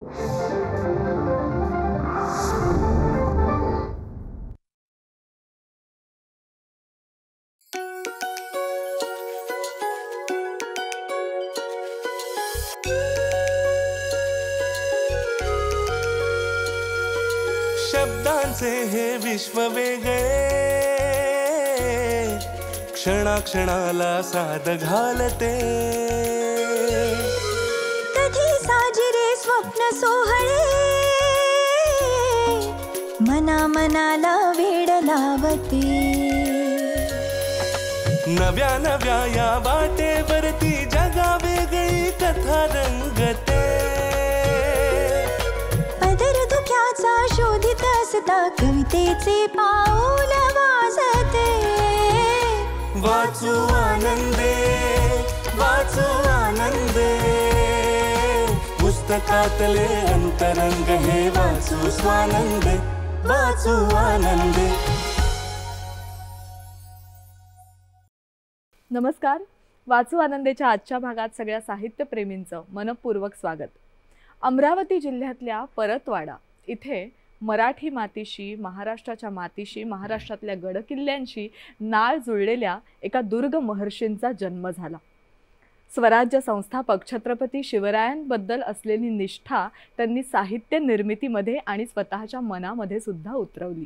शब्दांचे हे विश्व वेगळे, क्षणाक्षणाला साद घालते. कधी साजिरे स्वप्न सोहळे, मना मनाला वेड लावते. नव्या नव्या या वाटेवरती जगा वेगळी कथा रंगते. पदर धुक्याचा शोधित असता कवितेचे पाऊल वाजते. वाचू आनंदे, वाचू आनंदे, पुस्तकातले अंतरंग हे वाचू स्वानंदे, वाचू आनंदे. नमस्कार. वाचू आनंदेच्या आजच्या भागात सगळ्या साहित्यप्रेमींचं मनपूर्वक स्वागत. अमरावती जिल्ह्यातल्या परतवाडा इथे मराठी मातीशी, महाराष्ट्राच्या मातीशी, महाराष्ट्रातल्या गडकिल्ल्यांशी नाळ जुळलेल्या एका दुर्ग महर्षींचा जन्म झाला. स्वराज्य संस्थापक छत्रपती शिवरायांबद्दल असलेली निष्ठा त्यांनी साहित्य निर्मितीमध्ये आणि स्वतःच्या मनामध्ये सुद्धा उतरवली,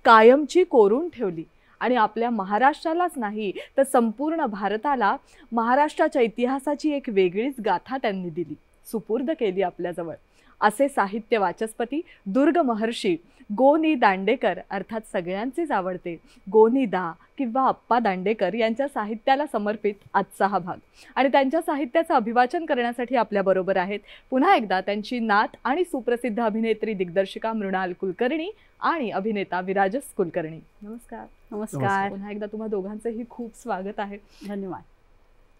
कायमची कोरून ठेवली. आणि आपल्या महाराष्ट्रालाच नाही तर संपूर्ण भारताला महाराष्ट्राच्या इतिहासाची एक वेगळीच गाथा त्यांनी दिली, सुपूर्द केली आपल्याजवळ. असे साहित्य वाचस्पती दुर्ग महर्षी गो. नि. दांडेकर, अर्थात सगळ्यांचेच आवडते गो. नि. दा. किंवा अप्पा दांडेकर यांच्या साहित्याला समर्पित आजचा हा भाग. आणि त्यांच्या साहित्याचं अभिवाचन करण्यासाठी आपल्याबरोबर आहेत पुन्हा एकदा त्यांची नात आणि सुप्रसिद्ध अभिनेत्री दिग्दर्शिका मृणाल कुलकर्णी आणि अभिनेता विराजस कुलकर्णी. नमस्कार. नमस्कार. पुन्हा एकदा तुम्हा दोघांचंही खूप स्वागत आहे. धन्यवाद.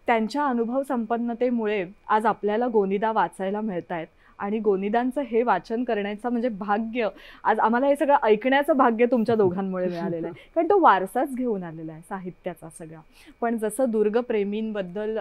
त्यांच्या अनुभव संपन्नतेमुळे आज आपल्याला गोनीदा वाचायला मिळत आहेत आणि गोनीदांचं हे वाचन करण्याचं म्हणजे भाग्य, आज आम्हाला हे सगळं ऐकण्याचं भाग्य तुमच्या दोघांमुळे मिळालेलं आहे. कारण तो वारसाच घेऊन आलेला आहे साहित्याचा सगळा. पण जसं दुर्गप्रेमींबद्दल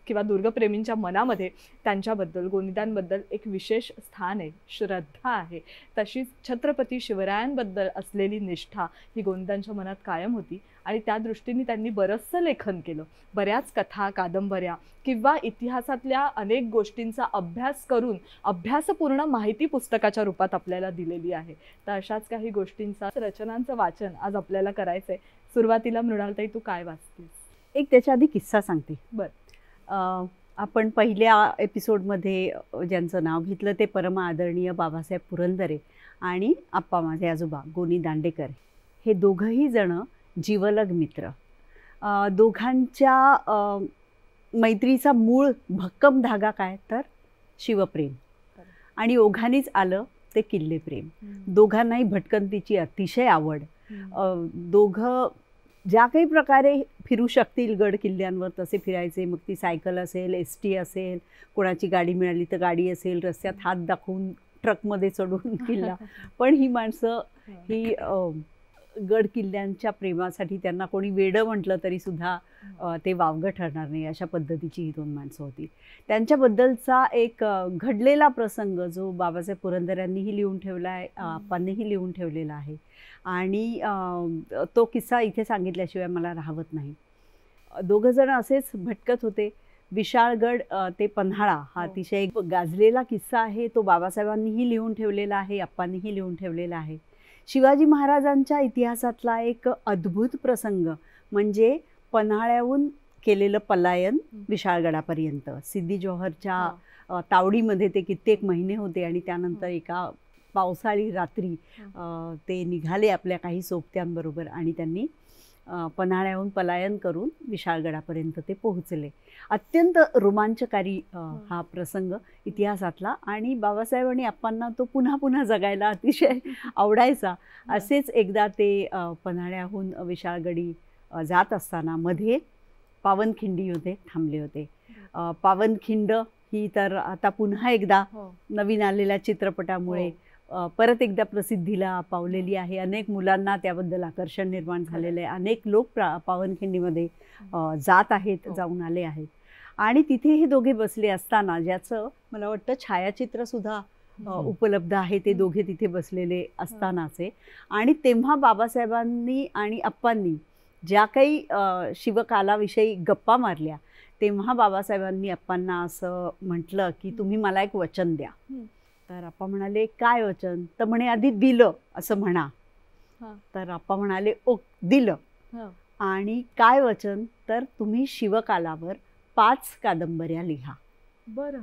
किंवा दुर्गप्रेमींच्या मनामध्ये त्यांच्याबद्दल, गोनीदांबद्दल एक विशेष स्थान आहे, श्रद्धा आहे, तशीच छत्रपती शिवरायांबद्दल असलेली निष्ठा ही गोनीदांच्या मनात कायम होती. आणि त्या दृष्टीने त्यांनी बरंचसं लेखन केलं. बऱ्याच कथा, कादंबऱ्या किंवा इतिहासातल्या अनेक गोष्टींचा अभ्यास करून अभ्यासपूर्ण माहिती पुस्तकाच्या रूपात आपल्याला दिलेली आहे. तर अशाच काही गोष्टींचा, रचनांचं वाचन आज आपल्याला करायचं आहे. सुरुवातीला मृणालताई, तू काय वाचतेस? एक त्याच्या आधी किस्सा सांगते. बरं. आपण पहिल्या एपिसोडमध्ये ज्यांचं नाव घेतलं ते परम आदरणीय बाबासाहेब पुरंदरे आणि आप्पा माझे आजोबा गो. नि. दांडेकर, हे दोघंही जण जीवलग मित्र. दोघांच्या मैत्रीचा मूळ भक्कम धागा काय तर शिवप्रेम, आणि ओघानीच आलं ते किल्लेप्रेम. दोघांनाही भटकंतीची अतिशय आवड. दोघं ज्या काही प्रकारे फिरू शकतील गड किल्ल्यांवर तसे फिरायचे. मग ती सायकल असेल, ST असेल, कोणाची गाडी मिळाली तर गाडी असेल, रस्त्यात हात दाखवून ट्रकमध्ये चढून किल्ला. पण ही माणसं ही गड किल्ल्यांच्या प्रेमासाठी त्यांना कोणी वेडं म्हटलं तरी सुद्धा ते वावगं ठरणार नाही, अशा पद्धतीची ही दोन माणसं होती. त्यांच्याबद्दलचा एक घडलेला प्रसंग जो बाबासाहेब पुरंदऱ्यांनीही लिहून ठेवला आहे, आप्पांनीही लिहून ठेवलेला आहे, आणि तो किस्सा इथे सांगितल्याशिवाय मला राहवत नाही. दोघंजण असेच भटकत होते. विशाळगड ते पन्हाळा हा अतिशय गाजलेला किस्सा आहे. तो बाबासाहेबांनीही लिहून ठेवलेला आहे, आप्पांनीही लिहून ठेवलेला आहे. शिवाजी महाराजांच्या इतिहासातला एक अद्भुत प्रसंग म्हणजे पन्हाळ्याहून केलेलं पलायन विशाळगडापर्यंत. सिद्दी जोहरच्या तावडीमध्ये ते कित्येक महिने होते आणि त्यानंतर एका पावसाळी रात्री ते निघाले आपल्या काही सोबत्यांबरोबर आणि त्यांनी पन्हाळ्याहून पलायन करून विशाळगडापर्यंत ते पोहोचले. अत्यंत रोमांचकारी हा प्रसंग इतिहासातला, आणि बाबासाहेब आणि आप्पांना तो पुन्हा पुन्हा जगायला अतिशय आवडायचा. असेच एकदा ते पन्हाळ्याहून विशाळगडी जात असताना मध्ये पावनखिंडीमध्ये थांबले होते. पावनखिंड ही तर आता पुन्हा एकदा नवीन आलेल्या चित्रपटामुळे परत एकदा प्रसिद्धीला पावलेली आहे. अनेक मुलांना त्याबद्दल आकर्षण निर्माण झालेलं आहे. अनेक लोक पावनखिंडीमध्ये जात आहेत, जाऊन आले आहेत. आणि तिथे हे दोघे बसले असताना, ज्याचं मला वाटतं छायाचित्रसुद्धा उपलब्ध आहे, ते दोघे तिथे बसलेले असतानाचे. आणि तेव्हा बाबासाहेबांनी आणि अप्पांनी ज्या काही शिवकालाविषयी गप्पा मारल्या, तेव्हा बाबासाहेबांनी अप्पांना असं म्हटलं की तुम्ही मला एक वचन द्या. तर अप्पा म्हणाले काय वचन? तर म्हणे आधी दिलं असं म्हणा. तर अप्पा म्हणाले ओ दिलं. आणि काय वचन? तर तुम्ही शिवकालावर 5 कादंबऱ्या लिहा. बरं.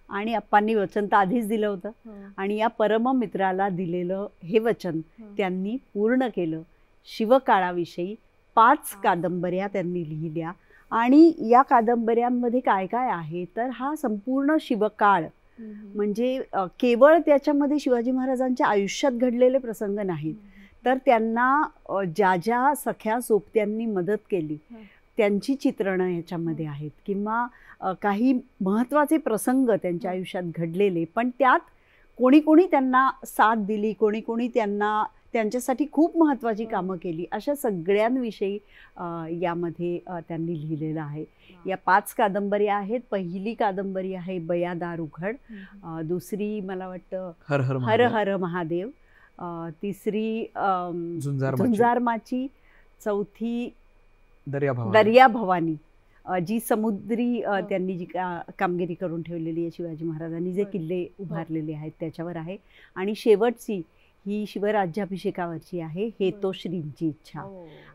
आणि अप्पांनी वचन तर आधीच दिलं होतं आणि या परममित्राला दिलेलं हे वचन त्यांनी पूर्ण केलं. शिवकाळाविषयी 5 कादंबऱ्या त्यांनी लिहिल्या. आणि या कादंबऱ्यांमध्ये काय काय आहे तर हा संपूर्ण शिवकाळ म्हणजे केवळ त्याच्यामध्ये शिवाजी महाराजांच्या आयुष्यात घडलेले प्रसंग नाहीत, तर त्यांना ज्या ज्या सख्या सोबत्यांनी मदत केली त्यांची चित्रणं ह्याच्यामध्ये आहेत, किंवा काही महत्त्वाचे प्रसंग त्यांच्या आयुष्यात घडलेले, पण त्यात कोणी कोणी त्यांना साथ दिली, कोणी कोणी त्यांच्यासाठी खूप महत्त्वाची कामं केली, अशा सगळ्यांविषयी यामध्ये त्यांनी लिहिलेलं आहे. या 5 कादंबऱ्या आहेत. पहिली कादंबरी आहे बया दार उघड, दुसरी मला वाटतं हर हर महादेव, तिसरी झुंजारमाची, चौथी दर्या भवानी, जी समुद्री त्यांनी जी कामगिरी करून ठेवलेली आहे, शिवाजी महाराजांनी जे किल्ले उभारलेले आहेत त्याच्यावर आहे. आणि शेवटची ही शिवराज्याभिषेकावरची आहे, हे तो श्रींची इच्छा.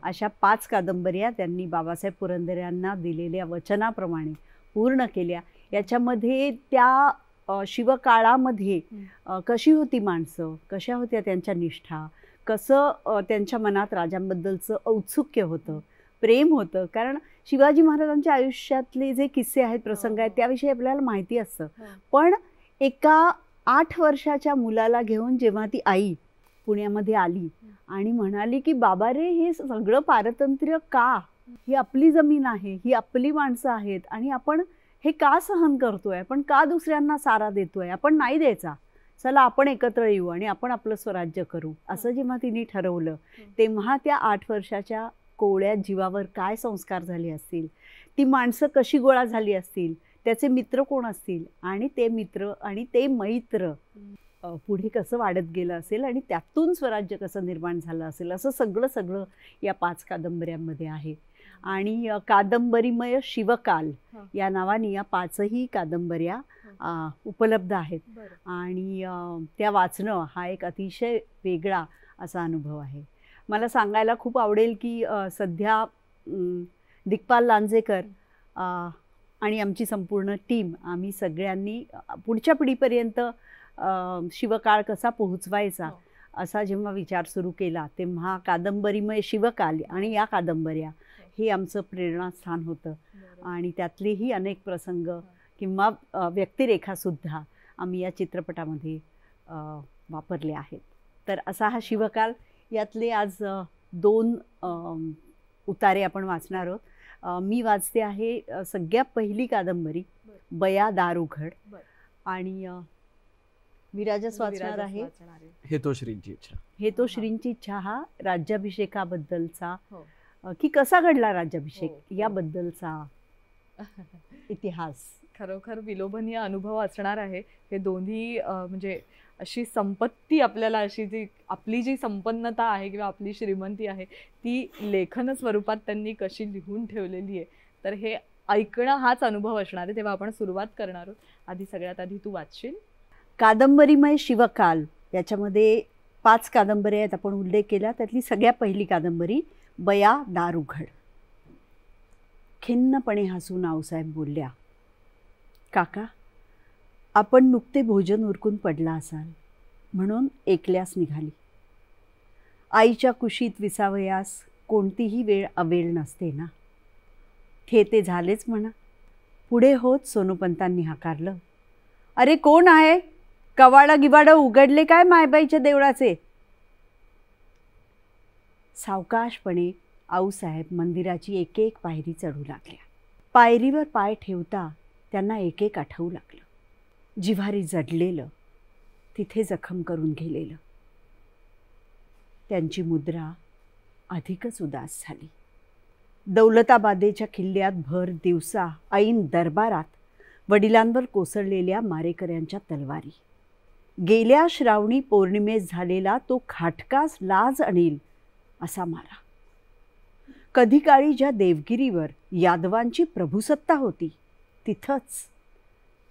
अशा 5 कादंबऱ्या त्यांनी बाबासाहेब पुरंदरे दिलेल्या वचनाप्रमाणे पूर्ण केल्या. याच्यामध्ये त्या शिवकाळामध्ये कशी होती माणसं, कशा होत्या त्यांच्या निष्ठा, कसं त्यांच्या मनात राजांबद्दलचं औत्सुक्य होतं, प्रेम होतं. कारण शिवाजी महाराजांच्या आयुष्यातले जे किस्से आहेत, प्रसंग आहेत, त्याविषयी आपल्याला माहिती असतं. पण एका 8 वर्षाच्या मुलाला घेऊन जेव्हा ती आई पुण्यामध्ये आली आणि म्हणाली की बाबा रे, हे सगळं पारतंत्र्य का? ही आपली जमीन आहे, ही आपली माणसं आहेत, आणि आपण हे का सहन करतोय? आपण का दुसऱ्यांना सारा देतोय? आपण नाही द्यायचा. चला आपण एकत्र येऊ आणि आपण आपलं स्वराज्य करू. असं जेव्हा तिने ठरवलं, तेव्हा त्या 8 वर्षाच्या कोवळ्या जीवावर काय संस्कार झाले असतील, ती माणसं कशी गोळा झाली असतील, त्याचे मित्र कोण असतील, आणि ते मित्र आणि ते मैत्र पुढे कसं वाढत गेलं असेल, आणि त्यातून स्वराज्य कसं निर्माण झालं असेल, असं सगळं या 5 कादंबऱ्यांमध्ये आहे. आणि कादंबरीमय शिवकाल या नावाने या 5ही कादंबऱ्या उपलब्ध आहेत. आणि त्या वाचणं हा एक अतिशय वेगळा असा अनुभव आहे. मला सांगायला खूप आवडेल की सध्या दिग्पाल लांजेकर आणि आमची संपूर्ण टीम, आम्ही सगळ्यांनी पुढच्या पिढीपर्यंत शिवकाळ कसा पोहोचवायचा असा जेव्हा विचार सुरू केला, तेव्हा कादंबरीमय शिवकाल आणि या कादंबऱ्या हे आमचं प्रेरणास्थान होतं. आणि त्यातलेही अनेक प्रसंग किंवा व्यक्तिरेखासुद्धा आम्ही या चित्रपटामध्ये वापरले आहेत. तर असा हा शिवकाल. यातले आज 2 उतारे आपण वाचणार आहोत. मी वाचते आहे सगळ्यात पहिली कादंबरी बया दार उघड, आणि विराजस वाचणार आहे हे तो श्रींची इच्छा. हे तो श्रींची इच्छा हा राज्याभिषेकाबद्दलचा की कसा घडला राज्याभिषेक याबद्दलचा इतिहास. खरोखर विलोभनीय अनुभव असणार आहे हे दोन्ही. म्हणजे अशी संपत्ती आपल्याला, अशी जी आपली जी संपन्नता आहे किंवा आपली श्रीमंती आहे ती लेखन स्वरूपात त्यांनी कशी लिहून ठेवलेली आहे, तर हे ऐकणं हाच अनुभव असणार आहे. तेव्हा आपण सुरुवात करणार आहोत. आधी सगळ्यात आधी तू वाचशील कादंबरीमय शिवकाल. याच्यामध्ये 5 कादंबऱ्या आहेत, आपण उल्लेख केला. त्यातली सगळ्यात पहिली कादंबरी बया दार उघड. खिन्नपणे हसून आऊसाहेब बोलल्या, काका, आपण नुकते भोजन उरकून पडला असाल म्हणून एकल्यास निघाली. आईच्या कुशीत विसावयास कोणतीही वेळ अवेळ नसते ना. ते झालेच म्हणा. पुढे होत सोनोपंतांनी हाकारलं, अरे कोण आहे? कवाडं गिवाडं उघडले काय मायबाईच्या देवळाचे? सावकाशपणे आऊसाहेब मंदिराची एक एक पायरी चढू लागल्या. पायरीवर पाय ठेवता त्यांना एक एक आठवू लागलं. जिव्हारी जडलेलं, तिथे जखम करून गेलेलं. त्यांची मुद्रा अधिकच उदास झाली. दौलताबादेच्या किल्ल्यात भर दिवसा ऐन दरबारात वडिलांवर कोसळलेल्या मारेकऱ्यांच्या तलवारी. गेल्या श्रावणी पौर्णिमेस झालेला तो खाटकास लाज आणील असा मारा. कधी काळी ज्या देवगिरीवर यादवांची प्रभुसत्ता होती तिथंच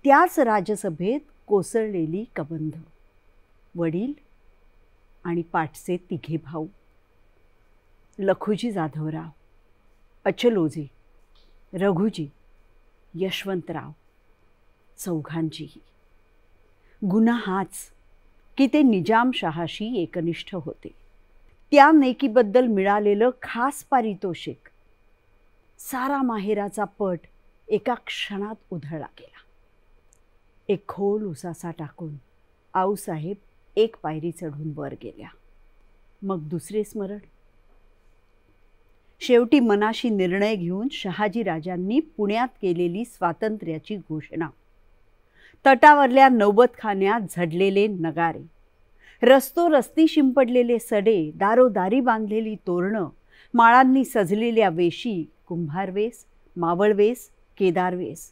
त्याच राजसभेत कोसळलेली कबंध. वडील आणि पाठचे तिघे भाऊ, लखुजी जाधवराव, अचलोजी, रघुजी, यशवंतराव, चौघांचीही. गुन्हा हाच की ते निजामशहाशी एकनिष्ठ होते. त्या नेकीबद्दल मिळालेलं खास पारितोषिक, सारा माहेराचा पट एका क्षणात उधळला गेला. एक खोल उसासा टाकून आऊसाहेब एक पायरी चढून वर गेल्या. मग दुसरे स्मरण. शेवटी मनाशी निर्णय घेऊन शहाजीराजांनी पुण्यात केलेली स्वातंत्र्याची घोषणा. तटावरल्या नौबतखान्यात झडलेले नगारे, रस्तोरस्ती शिंपडलेले सडे, दारोदारी बांधलेली तोरणं, माळांनी सजलेल्या वेशी, कुंभारवेस, मावळवेस, केदारवेस,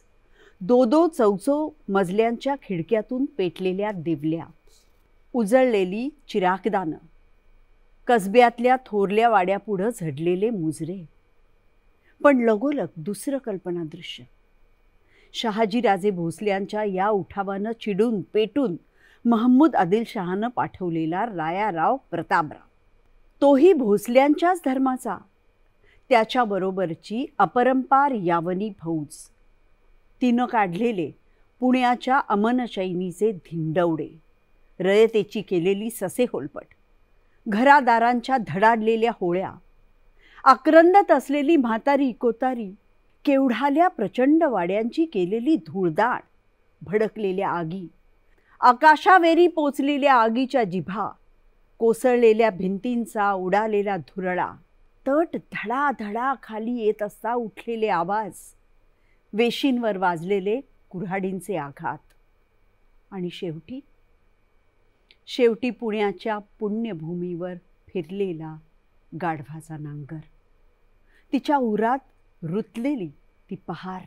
2-2 चौचौ मजल्यांच्या खिडक्यातून पेटलेल्या दिवल्या, उजळलेली चिरागदानं, कसब्यातल्या थोरल्या वाड्यापुढं झडलेले मुजरे. पण लगोलग दुसरं कल्पनादृश्य. शहाजीराजे भोसल्यांच्या या उठावानं चिडून पेटून महमूद आदिलशहानं पाठवलेला रायाराव प्रतापराव, तोही भोसल्यांच्याच धर्माचा. त्याच्याबरोबरची अपरंपार यावनी फौज, तिनं काढलेले पुण्याच्या अमनशैनीचे धिंडवडे, रयतेची केलेली ससे होलपट, घरादारांच्या धडाडलेल्या होळ्या, आक्रंदत असलेली म्हातारी कोतारी, केवढाल्या प्रचंड वाड्यांची केलेली धूळदाण, भडकलेल्या आगी, आकाशावेरी पोचलेल्या आगीच्या जिभा, कोसळलेल्या भिंतींचा उडालेला धुरळा, तट धडाधडा खाली येत असता उठलेले आवाज, वेशींवर वाजलेले कुऱ्हाडींचे आघात. आणि शेवटी पुण्याच्या पुण्यभूमीवर फिरलेला गाढवाचा नांगर, तिच्या उरात रुतलेली ती पहार,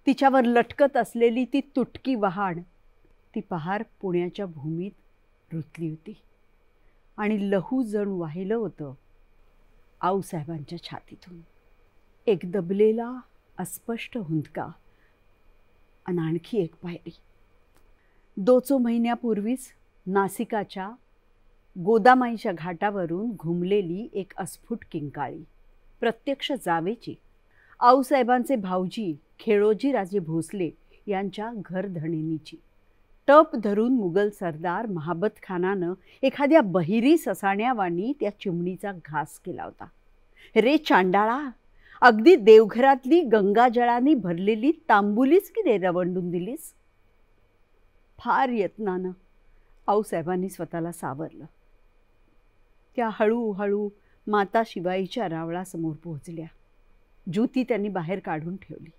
तिच्यावर लटकत असलेली ती तुटकी वहाण. ती पहार पुण्याच्या भूमीत रुतली होती आणि लहू जणू वाहिलं होतं आऊसाहेबांच्या छातीतून. एक दबलेला अस्पष्ट हुंदका आणि आणखी एक पायरी. 2 महिन्यापूर्वीच नासिकाच्या गोदामाईच्या घाटावरून घुमलेली एक अस्फुट किंकाळी, प्रत्यक्ष जावेची, आऊसाहेबांचे भाऊजी खेळोजीराजे भोसले यांच्या घरधणीनीची. टप धरून मुघल सरदार महाबत खानानं एखाद्या बहिरी ससाण्यावानी त्या चिमणीचा घास केला होता. रे चांडाळा, अगदी देवघरातली गंगाजळाने भरलेली तांबुलीच की रे रवंडून दिलीस. फार यत्नानं आऊसाहेबांनी स्वतःला सावरलं. त्या हळूहळू माता शिवाईच्या रावळासमोर पोहोचल्या. ज्योती त्यांनी बाहेर काढून ठेवली.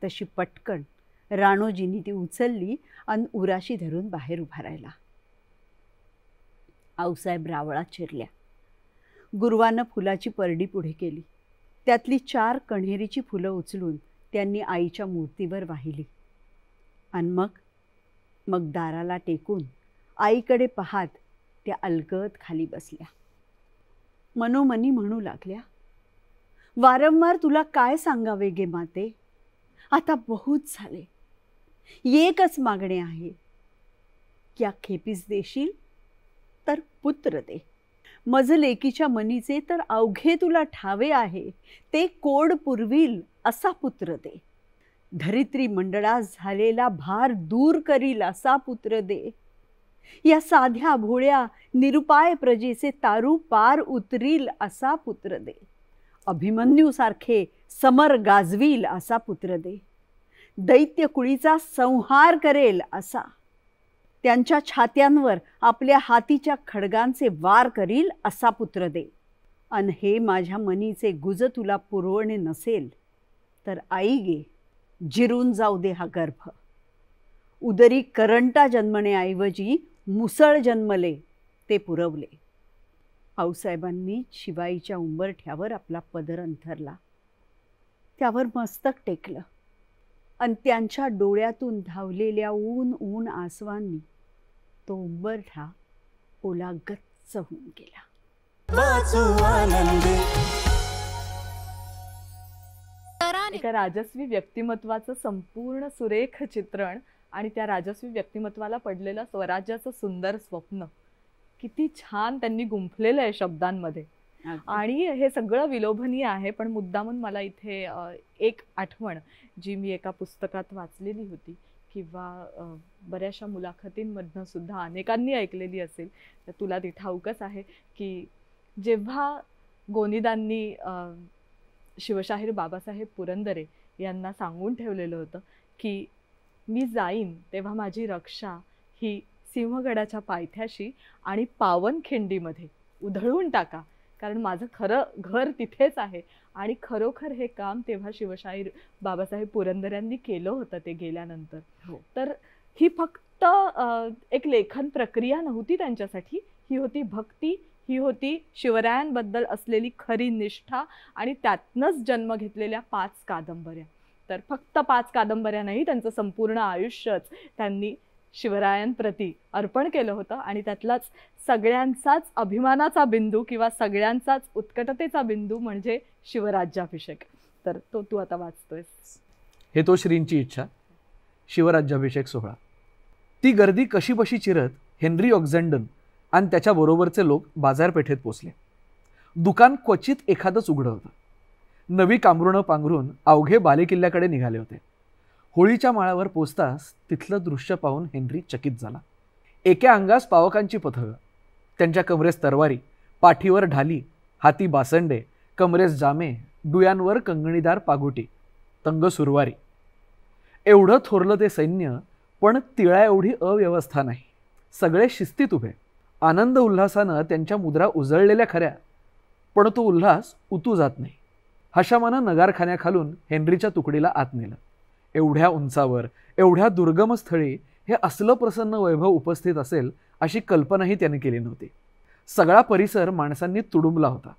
तशी पटकन राणोजींनी ती उचलली आणि उराशी धरून बाहेर उभा राहिला. आऊसाहेब रावळात शिरल्या. गुरुवानं फुलाची परडी पुढे केली. त्यातली 4 कण्हेरीची फुलं उचलून त्यांनी आईच्या मूर्तीवर वाहिली आणि मग दाराला टेकून आईकडे पाहत त्या अलगद खाली बसल्या. मनोमनी म्हणू लागल्या, वारंवार तुला काय सांगावे गे माते, आता बहुत झाले. एकच मागणे आहे, क्या खेपीस देशील तर पुत्र दे. मज लेकीच्या मनीचे तर अवघे तुला ठावे आहे, ते कोड पुरविल असा पुत्र दे. धरित्री मंडळास झालेला भार दूर करील असा पुत्र दे. या साध्या भोळ्या निरुपाय प्रजेचे तारू पार उतरील असा पुत्र दे. अभिमन्यूसारखे समर गाजवील असा पुत्र दे. दैत्य कुळीचा संहार करेल असा. त्यांच्या छात्यांवर आपल्या हातीच्या खडगांचे वार करील असा पुत्र दे. अन हे माझ्या मनीचे गुज तुला पुरवणे नसेल तर आई गे, जिरून जाऊ दे हा गर्भ. उदरी करंटा जन्मण्याऐवजी मुसळ जन्मले ते पुरवले. आऊसाहेबांनी शिवाईच्या उंबरठ्यावर आपला पदर अंथरला, त्यावर मस्तक टेकलं आणि त्यांच्या डोळ्यातून धावलेल्या ऊन ऊन आसवांनी तो उंबरठा ओला गच्च होऊन गेला. वाचू आनंदे. एका राजस्वी व्यक्तिमत्वाचं संपूर्ण सुरेख चित्रण आणि त्या राजस्वी व्यक्तिमत्वाला पडलेलं स्वराज्याचं सुंदर स्वप्न किती छान त्यांनी गुंफलेलं आहे शब्दांमध्ये. आणि हे सगळं विलोभनीय आहे. पण मुद्दामून मला इथे एक आठवण जी मी एका पुस्तकात वाचलेली होती किंवा बऱ्याचशा मुलाखतींमधनं सुद्धा अनेकांनी ऐकलेली असेल, तर तुला ती ठाऊकच आहे की जेव्हा गोनीदांनी शिवशाहीर बाबासाहेब पुरंदरे यांना सांगून ठेवलेलं होतं की मी जाईन तेव्हा माझी रक्षा ही सिंहगडाच्या पायथ्याशी आणि पावनखिंडीमध्ये उधळून टाका, कारण माझं खरं घर तिथेच आहे. आणि खरोखर हे काम तेव्हा शिवशाहीर बाबासाहेब पुरंदऱ्यांनी केलं होतं ते गेल्यानंतर. तर ही फक्त एक लेखन प्रक्रिया नव्हती त्यांच्यासाठी, ही होती भक्ती, ही होती शिवरायांबद्दल असलेली खरी निष्ठा आणि त्यातनंच जन्म घेतलेल्या 5 कादंबऱ्या. तर फक्त 5 कादंबऱ्या नाही, त्यांचं संपूर्ण आयुष्यच त्यांनी शिवरायांप्रती अर्पण केलं होतं. आणि त्यातलाच सगळ्यांचाच अभिमानाचा बिंदू किंवा सगळ्यांचाच उत्कटतेचा बिंदू म्हणजे शिवराज्याभिषेक. तर तो तू आता वाचतोयस. हेतोश्रींची इच्छा, शिवराज्याभिषेक सोहळा. ती गर्दी कशीबशी चिरत हेनरी ऑक्झेंडन आणि त्याच्याबरोबरचे लोक बाजारपेठेत पोचले. दुकान क्वचित एखादंच उघडं होतं. नवी कांबरुणं पांघरून अवघे बालेकिल्ल्याकडे निघाले होते. होळीच्या माळावर पोचताच तिथलं दृश्य पाहून हेनरी चकित झाला. एका अंगास पावकांची पथकं, त्यांच्या कमरेस तरवारी, पाठीवर ढाली, हाती बासंडे, कमरेस जामे, डुयांवर कंगणीदार पागोटी, तंग सुरवारी. एवढं थोरलं ते सैन्य, पण तिळा एवढी अव्यवस्था नाही. सगळे शिस्तीत उभे. आनंद उल्हासानं त्यांच्या मुद्रा उजळलेल्या खऱ्या, पण तो उल्हास उतू जात नाही. हशामानं नगारखान्याखालून हेनरीच्या तुकडीला आत नेलं. एवढ्या उंचावर, एवढ्या दुर्गम स्थळी हे असलं प्रसन्न वैभव उपस्थित असेल अशी कल्पनाही त्याने केली नव्हती. सगळा परिसर माणसांनी तुडुंबला होता.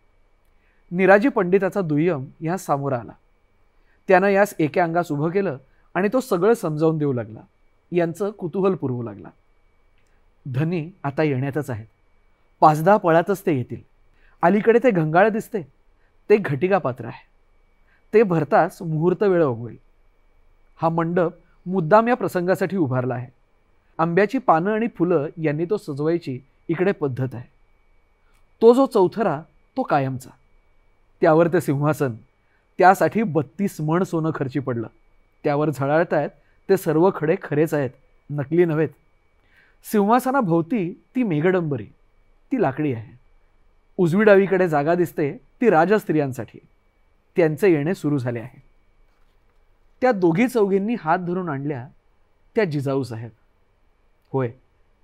निराजी पंडिताचा दुय्यम यास सामोरा आला. त्यानं यास एका अंगास उभं केलं आणि तो सगळं समजावून देऊ लागला. यांचं कुतूहल पुरवू लागला. धनी आता येण्यातच आहेत. 5-10 पळातच ते येतील. अलीकडे ते घंगाळ दिसते, ते घटिका पात्र आहे. ते भरताच मुहूर्त वेळ होईल. हा मंडप मुद्दाम या प्रसंगासाठी उभारला आहे. आंब्याची पानं आणि फुलं यांनी तो सजवायची इकडे पद्धत आहे. तो जो चौथरा तो कायमचा, त्यावर ते सिंहासन, त्यासाठी 32 मण सोनं खर्ची पडलं. त्यावर झळाळतायत ते सर्व खडे खरेच आहेत, नकली नव्हेत. सिंहासनाभोवती ती मेघडंबरी, ती लाकडी आहे. उजवी डावीकडे जागा दिसते ती राजस्त्रियांसाठी. त्यांचे येणे सुरू झाले आहे. त्या दोघी चौघींनी हात धरून आणल्या त्या जिजाऊ साहेब. होय,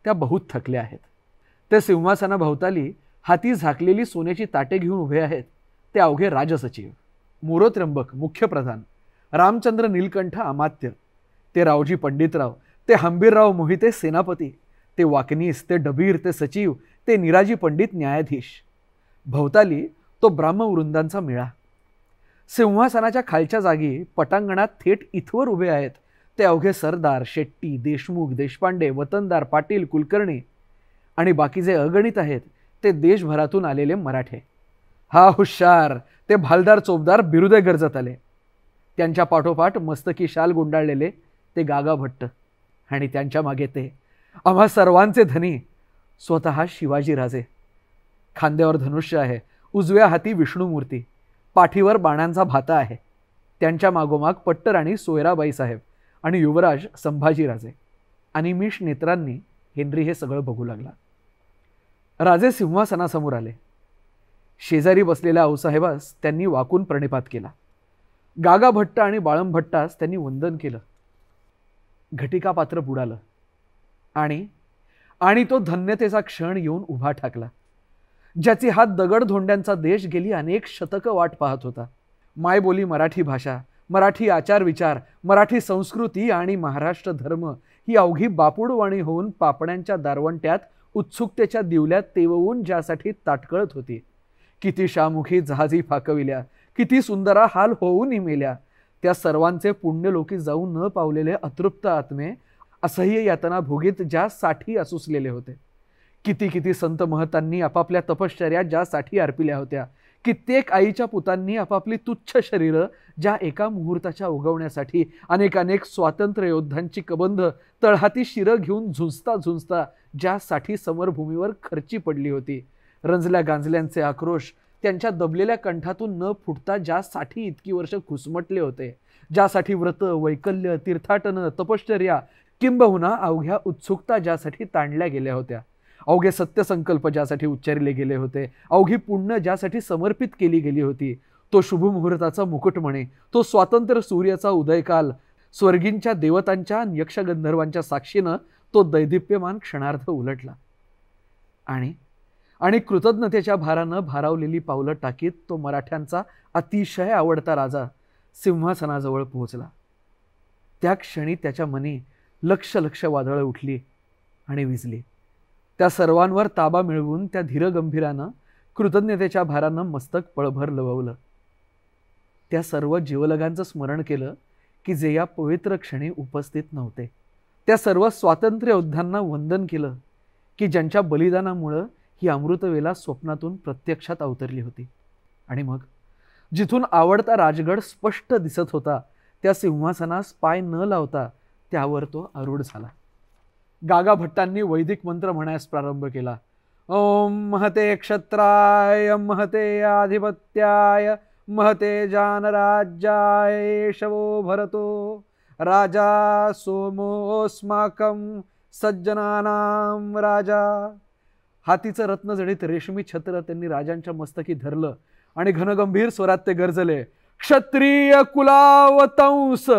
त्या बहुत थकल्या आहेत. ते सिंहासनाभोवताली हाती झाकलेली सोन्याची ताटे घेऊन उभे आहेत ते अवघे राजसचिव, मोरोत्रंबक मुख्य प्रधान, रामचंद्र नीलकंठ अमात्य, ते रावजी पंडितराव, ते हंबीरराव मोहिते सेनापती, ते वाकनीस, ते डबीर, ते सचिव, ते निराजी पंडित न्यायाधीश. भोवताली तो ब्राह्मवृंदांचा मेळा. सिंहासनाच्या खालच्या जागी पटांगणात थेट इथवर उभे आहेत ते अवघे सरदार, शेट्टी, देशमुख, देशपांडे, वतनदार, पाटील, कुलकर्णी आणि बाकी जे अगणित आहेत ते देशभरातून आलेले मराठे. हा हुशार, ते भालदार चोपदार बिरुदे गरजत आले. त्यांच्या पाठोपाठ मस्तकी शाल गुंडाळलेले ते गागा भट्ट आणि त्यांच्या मागे ते आम्हा सर्वांचे धनी स्वतः शिवाजीराजे. खांद्यावर धनुष्य आहे, उजव्या हाती विष्णुमूर्ती, पाठीवर बाणांचा भाता आहे. त्यांच्या मागोमाग पट्टराणी सोयराबाई साहेब आणि युवराज संभाजीराजे. अनिमिष नेत्रांनी हेनरी हे सगळं बघू लागला. राजे सिंहासनासमोर आले. शेजारी बसलेल्या आऊसाहेबास त्यांनी वाकून प्रणिपात केला. गागा भट्ट आणि बाळम भट्टास त्यांनी वंदन केलं. घटिका पात्र बुडालं आणि तो धन्यतेचा क्षण येऊन उभा ठाकला, ज्याची हात दगड धोंड्यांचा देश गेली अनेक शतकं वाट पाहत होता. मायबोली मराठी भाषा, मराठी आचार विचार, मराठी संस्कृती आणि महाराष्ट्र धर्म ही अवघी बापूडवाणी होऊन पापण्यांच्या दारवंट्यात उत्सुकतेच्या दिवल्यात तेववून ज्यासाठी ताटकळत होती. किती शामुखी जहाजी फाकविल्या, किती सुंदरा हाल होऊन मेल्या, त्या सर्वांचे पुण्यलोकी जाऊ न पावलेले अतृप्त आत्मे असह्य यातना भोगीत ज्यासाठी असुसलेले होते. किती किती संत महतांनी आपापल्या तपश्चर्या ज्यासाठी अर्पिल्या होत्या. कित्येक आईच्या पुतांनी आपापली तुच्छ शरीरं ज्या एका मुहूर्ताच्या उगवण्यासाठी अनेकानेक स्वातंत्र्य योद्धांची कबंध तळहाती शिरं घेऊन झुंजता झुंजता ज्यासाठी समरभूमीवर खर्ची पडली होती. रंजल्या गांजल्यांचे आक्रोश त्यांच्या दबलेल्या कंठातून न फुटता ज्यासाठी इतकी वर्ष घुसमटले होते, ज्यासाठी व्रत, वैकल्य, तीर्थाटन, तपश्चर्या किंबहुना अवघ्या उत्सुकता ज्यासाठी ताणल्या गेल्या होत्या, अवघे सत्यसंकल्प ज्यासाठी उच्चारले गेले होते, अवघी पुण्य ज्यासाठी समर्पित केली गेली होती, तो शुभमुहूर्ताचा मुकुटमणी, तो स्वातंत्र्य सूर्याचा उदयकाल, स्वर्गींच्या देवतांच्या यक्षगंधर्वांच्या साक्षीनं तो दैदिप्यमान क्षणार्ध उलटला. आणि कृतज्ञतेच्या भारानं भारावलेली पावलं टाकीत तो मराठ्यांचा अतिशय आवडता राजा सिंहासनाजवळ पोहोचला. त्या क्षणी त्याच्या मनी लक्ष लक्ष वादळं उठली आणि विजली. त्या सर्वांवर ताबा मिळवून त्या धीरगंभीरानं कृतज्ञतेच्या भारानं मस्तक पळभर लववलं. त्या सर्व जीवलगांचं स्मरण केलं की जे या पवित्र क्षणी उपस्थित नव्हते. त्या सर्व स्वातंत्र्य योद्ध्यांना वंदन केलं की ज्यांच्या बलिदानामुळं ही अमृतवेला स्वप्नातून प्रत्यक्षात अवतरली होती. आणि मग जिथून आवडता राजगड स्पष्ट दिसत होता त्या सिंहासनास पाय न लावता त्यावर तो आरूढ झाला. गागा भट्टांनी वैदिक मंत्र म्हणायस प्रारंभ केला. ओम महते क्षत्राय महते आधिपत्याय महते जानराज्याय शवो भरतो राजा सोमोस्माकं सज्जनानां राजा. हातीचं रत्नजडित रेशमी छत्र त्यांनी राजांच्या मस्तकी धरलं आणि घनगंभीर स्वरात ते गर्जले. क्षत्रिय कुलावतंस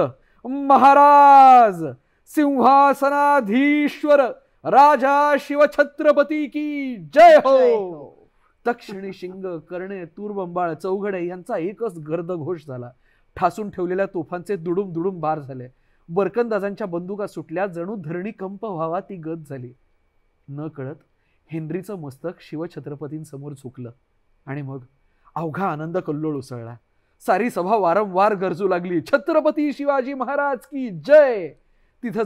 महाराज सिंहासनाधीश्वर राजा शिवछत्रपती की जय हो. तक्षणी शिंग, कर्णे, तूरबंबाळ, चौघडे यांचा एकच गर्दघोष झाला. ठासून ठेवलेल्या तोफांचे दुडूम दुडूम बार झाले. बरकंदाजांच्या बंदुका सुटल्या. जणू धरणी कंप व्हावा ती गत झाली. न कळत हेनरीचं मस्तक शिवछत्रपतींसमोर झुकलं आणि मग अवघा आनंद कल्लोळ उसळला. सारी सभा वारंवार गरजू लागली. छत्रपती शिवाजी महाराज की जय. तिथं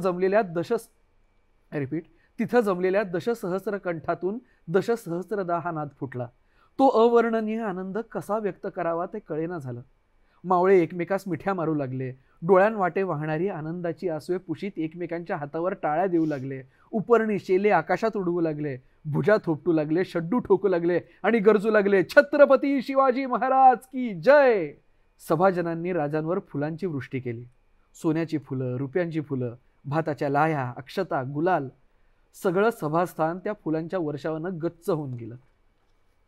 जमलेल्या दशसहस्र कंठातून दशसहस्रदा हा नाद फुटला. तो अवर्णनीय आनंद कसा व्यक्त करावा ते कळेना झालं. मावळे एकमेकास मिठ्या मारू लागले. डोळ्यांवाटे वाहणारी आनंदाची आसवे पुशीत एकमेकांच्या हातावर टाळ्या देऊ लागले. उपरणी शेले आकाशात उडवू लागले. भुजा थोपटू लागले. शड्डू ठोकू लागले आणि गरजू लागले. छत्रपती शिवाजी महाराज की जय. सभाजनांनी राजांवर फुलांची वृष्टी केली. सोन्याची फुलं, रुपयांची फुलं, भाताच्या लाह्या, अक्षता, गुलाल, सगळं सभास्थान त्या फुलांच्या वर्षावानं गच्च होऊन गेलं.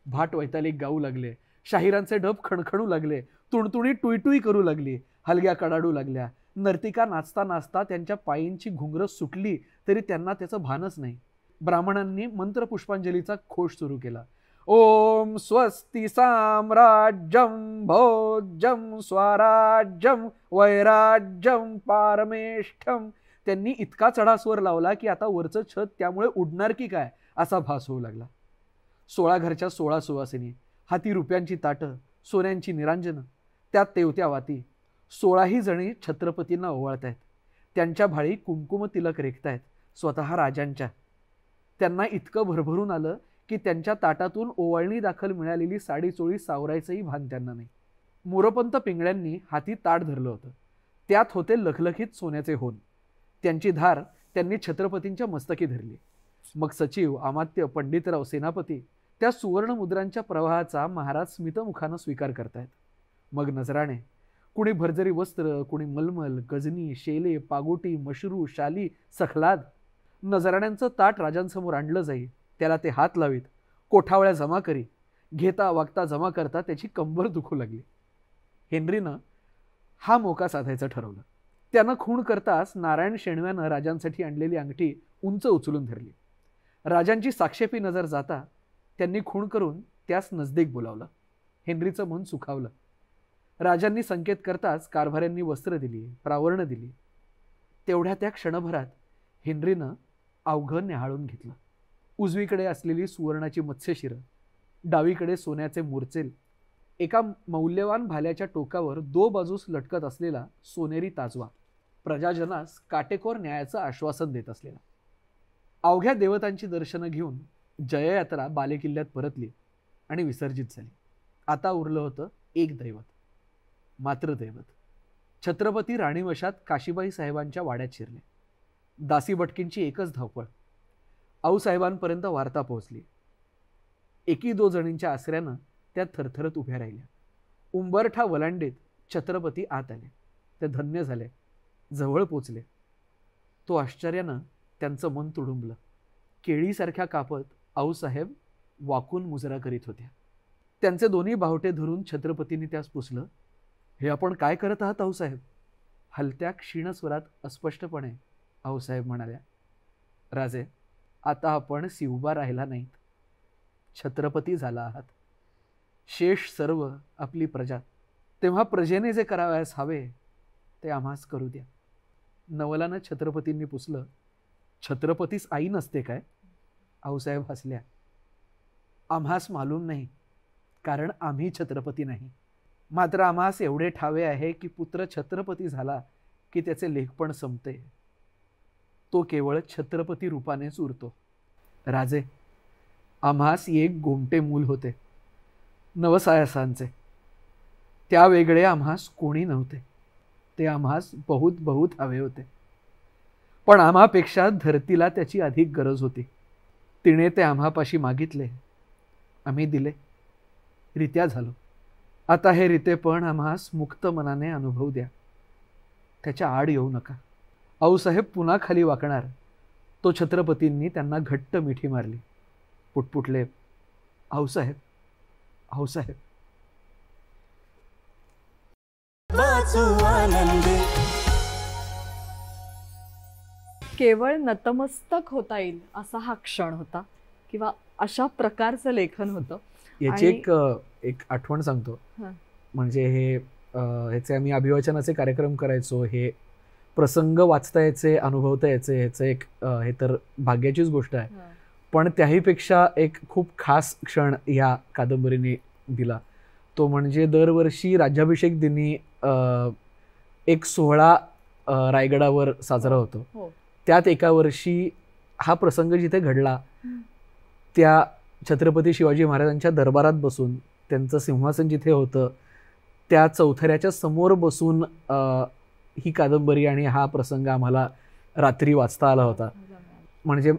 भाट वैताली गाऊ लागले. शाहिरांचे ढब खणखणू लागले. तुणतुणी टुईटुई करू लागली. हलग्या कडाडू लागल्या. नर्तिका नाचता नाचता त्यांच्या पायींची घुंगरं सुटली तरी त्यांना त्याचं भानच नाही. ब्राह्मणांनी मंत्रपुष्पांजलीचा घोष सुरू केला. ओम स्वस्ति साम्राज्यम भोज्यम स्वराज्यम वैराज्यम पारमेष्ठम. त्यांनी इतका चढास्वर लावला की आता वरचं छत त्यामुळे उडणार की काय असा भास होऊ लागला. 16 घरच्या 16 सुवासिनी, हाती रुपयांची ताटं, सोन्यांची निरांजनं, त्यात तेवत्या वाती. 16ही जणी छत्रपतींना ओवाळतायत. त्यांच्या भाळी कुंकुम तिलक रेखतायत स्वतः राजांच्या. त्यांना इतकं भरभरून आलं की त्यांच्या ताटातून ओवाळणी दाखल मिळालेली साडी चोळी सावरायचंही भान त्यांना नाही. मोरपंत पिंगळ्यांनी हाती ताट धरलं होतं. त्यात होते लखलखीत सोन्याचे होन. त्यांची धार त्यांनी छत्रपतींच्या मस्तकी धरली. मग सचिव, अमात्य, पंडितराव, सेनापती त्या सुवर्ण मुद्रांच्या प्रवाहाचा महाराज स्मितमुखानं स्वीकार करतायत. मग नजराणे, कुणी भरजरी वस्त्र, कुणी मलमल, गजनी, शेले, पागोटी, मशरू, शाली, सखलाद. नजराण्यांचं ताट राजांसमोर आणलं जाई. त्याला ते हात लावीत. कोठावळ्या जमा करी. घेता वागता जमा करता त्याची कंबर दुखू लागली. हेनरीनं हा मोका साधायचं ठरवलं. त्यानं खूण करताच नारायण शेणव्यानं राजांसाठी आणलेली अंगठी उंच उचलून धरली. राजांची साक्षेपी नजर जाता त्यांनी खूण करून त्यास नजदीक बोलावलं. हेनरीचं मन सुखावलं. राजांनी संकेत करताच कारभाऱ्यांनी वस्त्र दिली, प्रावरण दिली. तेवढ्या त्या क्षणभरात हेनरीनं अवघं न्याहाळून घेतलं. उजवीकडे असलेली सुवर्णाची मत्स्यशिरं, डावीकडे सोन्याचे मोरचेल, एका मौल्यवान भाल्याच्या टोकावर दो बाजूस लटकत असलेला सोनेरी ताजवा, प्रजाजनास काटेकोर न्यायाचं आश्वासन देत असलेला. अवघ्या देवतांची दर्शनं घेऊन जययात्रा बालेकिल्ल्यात परतली आणि विसर्जित झाली. आता उरलं होतं एक दैवत, मात्र दैवत. छत्रपती राणीवशात काशीबाई साहेबांच्या वाड्यात शिरले. दासी भटकींची एकच धावपळ. आऊसाहेबांपर्यंत वार्ता पोहोचली. एकी दो जणींच्या आसऱ्यानं त्या थरथरत उभ्या राहिल्या. उंबरठा वलांडीत छत्रपती आत आले. ते धन्य झाले, जवळ पोचले. तो आश्चर्यानं त्यांचं मन तुडुंबलं. केळीसारख्या कापत आऊसाहेब वाकून मुजरा करीत होत्या. त्यांचे दोन्ही बावटे धरून छत्रपतींनी त्यास पुसलं. हे आपण काय करत आहात आऊसाहेब? हलत्या क्षीण स्वरात अस्पष्टपणे आऊसाहेब म्हणाल्या, राजे, आता आपण सिवबा राहिला नाहीत, छत्रपती झाला आहात. शेष सर्व आपली प्रजा. तेव्हा प्रजेने जे करावयास हवे ते आम्हास करू द्या. नवलानं छत्रपतींनी पुसलं. छत्रपतीस आई नसते काय? आऊसाहेब हसल्या. आम्हास मालूम नाही, कारण आम्ही छत्रपती नाही. मात्र आम्हास एवढे ठावे आहे की पुत्र छत्रपती झाला की त्याचे लेखपण संपते. तो केवळ छत्रपती रूपानेच उरतो. राजे, आम्हास एक गोमटे मूल होते, नवसायासांचे. त्या वेगळे आम्हास कोणी नव्हते. ते आम्हास बहुत बहुत हवे होते. पण आम्हापेक्षा धरतीला त्याची अधिक गरज होती. तिने ते आम्हापाशी मागितले, आम्ही दिले. रित्या झालो. आता हे रितेपण आम्हास मुक्त मनाने अनुभव द्या. त्याच्या आड येऊ नका. आऊसाहेब पुन्हा खाली वाकणार. तो छत्रपतींनी त्यांना घट्ट मिठी मारली. पुटपुटले, आऊसाहेब, आऊसाहेब. वाचू आनंदी. केवळ नतमस्तक होता येईल असा हा क्षण होता, किंवा अशा प्रकारचं लेखन होतं. याची आणि- एक आठवण सांगतो. हां. म्हणजे ह्याचे आम्ही अभिवाचनाचे कार्यक्रम करायचो. हे प्रसंग वाचता यायचे, अनुभवता यायचे. ह्याचं हे तर भाग्याचीच गोष्ट आहे. हां. पण त्याहीपेक्षा एक खूप खास क्षण ह्या कादंबरीने दिला. तो म्हणजे दरवर्षी राज्याभिषेक दिनी एक सोहळा रायगडावर साजरा होतो. हो. त्यात एका वर्षी हा प्रसंग जिथे घडला त्या छत्रपती शिवाजी महाराजांच्या दरबारात बसून, त्यांचं सिंहासन जिथे होतं त्या चौथऱ्याच्या समोर बसून ही कादंबरी आणि हा प्रसंग आम्हाला रात्री वाचता आला होता. म्हणजे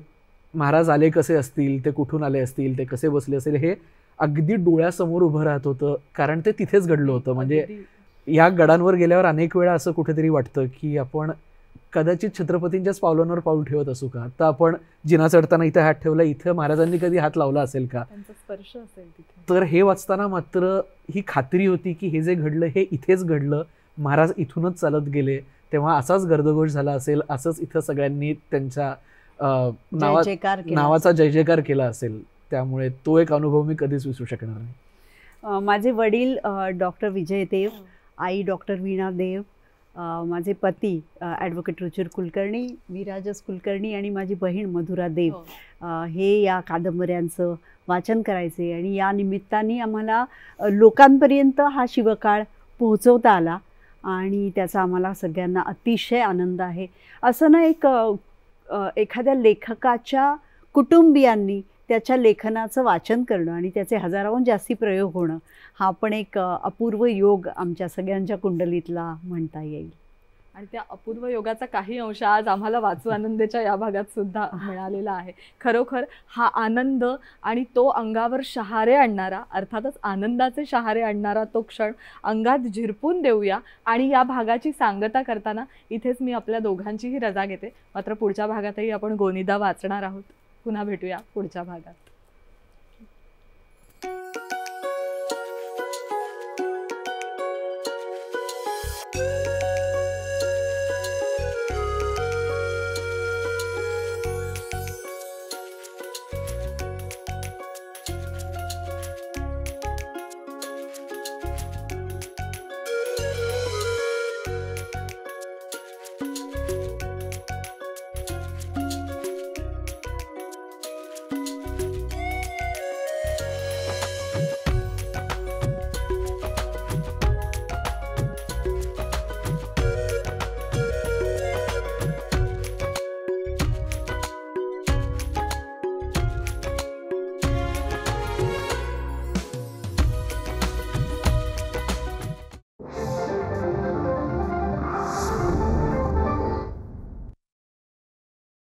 महाराज आले कसे असतील, ते कुठून आले असतील, ते कसे बसले असेल, हे अगदी डोळ्यासमोर उभं राहत होतं. कारण ते तिथेच घडलं होतं. म्हणजे अगदी. या गडांवर गेल्यावर अनेक वेळा असं कुठेतरी वाटतं की आपण कदाचित छत्रपतींच्याच पावलांवर पाऊल ठेवत असू का? आता आपण जिना चढताना इथं हात ठेवला, इथं महाराजांनी कधी हात लावला असेल का? त्यांचा स्पर्श असेल तिथे. तर हे वाचताना मात्र ही खात्री होती की हे जे घडलं हे इथेच घडलं. महाराज इथूनच चालत गेले, तेव्हा असाच गर्दगोष झाला असेल, असंच इथं सगळ्यांनी त्यांच्या नावाचा जय जयकार केला असेल. त्यामुळे तो एक अनुभव मी कधीच विसरू शकणार नाही. माझे वडील डॉक्टर विजय देव, आई डॉक्टर वीणा देव, माझे पती ॲडव्होकेट रुचिर कुलकर्णी, विराजस कुलकर्णी आणि माझी बहीण मधुरा देव हे या कादंबऱ्यांचं वाचन करायचे. आणि या निमित्ताने आम्हाला लोकांपर्यंत हा शिवकाळ पोहोचवता आला आणि त्याचा आम्हाला सगळ्यांना अतिशय आनंद आहे. असं ना, एखाद्या लेखकाच्या कुटुंबियांनी त्याच्या लेखनाचं वाचन करणं आणि त्याचे हजाराहून जास्ती प्रयोग होणं, हा पण एक अपूर्व योग आमच्या सगळ्यांच्या कुंडलीतला म्हणता येईल. आणि त्या अपूर्व योगाचा काही अंश आज आम्हाला वाचू आनंदेच्या या भागात सुद्धा मिळालेला आहे. खरोखर हा आनंद आणि तो अंगावर शहारे आणणारा, अर्थातच आनंदाचे शहारे आणणारा तो क्षण अंगात झिरपून देऊया. आणि या भागाची सांगता करताना इथेच मी आपल्या दोघांचीही रजा घेते. मात्र पुढच्या भागातही आपण गोनीदा वाचणार आहोत. पुन्हा भेटूया पुढच्या भागात.